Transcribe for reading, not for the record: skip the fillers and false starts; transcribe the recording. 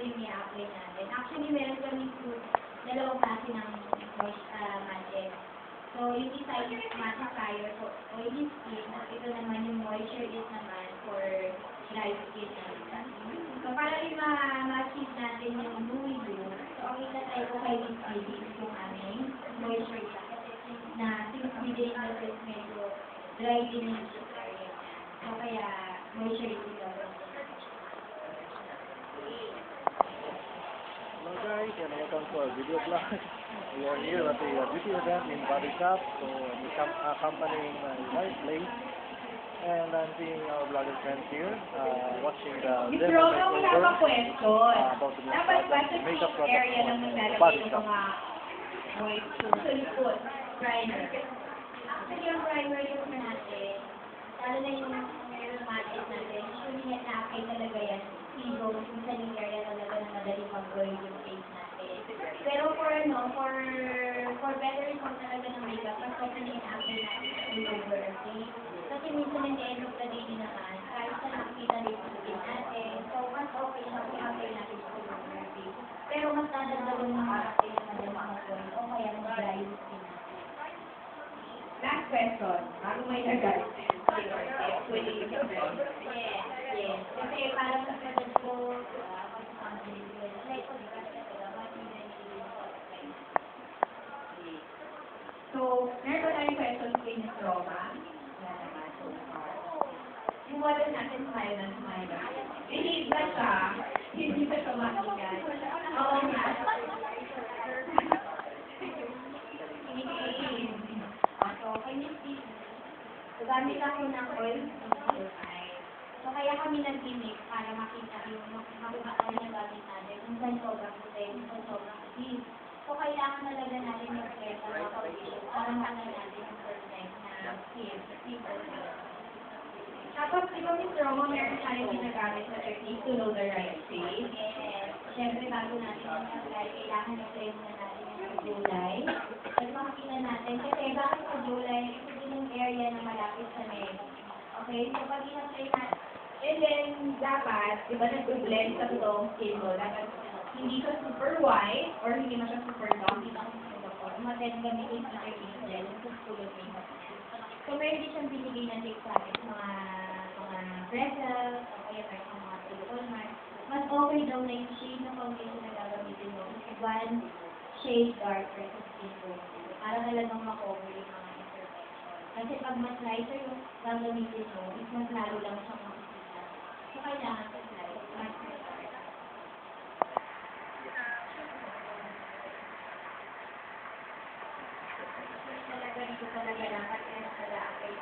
yung i-apply natin. Actually, meron kami dalawang klase ng magic. So, yung isa is mattifier for oily skin. Ito naman yung moisture is naman for dry skin. So, para rin ma-achieve natin yung dewy look, so, ang itatry ko kay Miss Baby is yung aming moisture na since within natin medyo dry din yung area. So, kaya moisture is Hello guys, and welcome to our video vlog. We are here at the beauty event in Body Shop, so accompanying my wife, Lace, and I'm seeing our vlogger friends here, watching the demo makeover about the makeup product for Body Shop. Primer. Actually, yung primer yung natin, lalo na yung matches natin, usually na-apply talaga yan, zero, yung sa area talaga na madali mag-oil yung face natin. Pero for better result talaga ng makeup, mas kasi na-apply natin all over our face. Kasi minsan in the end of the day din naman, kahit sa nakita rin yung skin natin, so mas okay na i-apply natin all over our face. Pero mas dadagdagan ng natin na madali mag-oil o kaya mag-dry yung skin natin. Last question, bago may nagay. Yes. Kasi parang sa pagod ko, So, meron pa tayong questions kay Ms. Roma. Wala naman so far. Yung model natin, smile na smile. Hindi ba siya? Hindi ba siya makikat? Oo nga. So, kanya gamit ako ng oil so, kaya kami nag-mix para makita yung makuha tayo ng gamit natin. Minsan sobrang puti, minsan sobrang clean. So, kailangan talaga natin yung stress na makapagpapit para makita natin yung perfect na skin. Tapos, di ba Ms. Roma, meron tayong ginagamit na technique to know the right face? Yes. Siyempre, bago natin mag-apply, kailangan i-try muna natin yung gulay. At makikita natin, kasi bakit sa gulay, ito din yung area na malapit sa neck. Okay? So, pag i-apply natin, And then, dapat, di ba nag-blend sa totoong skin mo, dapat hindi siya super white or hindi mo siya super dark. umaten gamitin sa article, kung kulot yung so, meron din siyang binigay na tips sa akin, mga freckles, o kaya sa mga silicone marks. Mas okay daw na yung shade ng foundation na gagamitin mo. One shade darker sa skin tone. Para talagang ma-cover yung mga imperfections. Kasi pag mas lighter yung gagamitin mo, mas lalo lang siyang makikita. So, kailangan sa light, mas dark. Talaga dito talaga dapat kaya nag-a-apply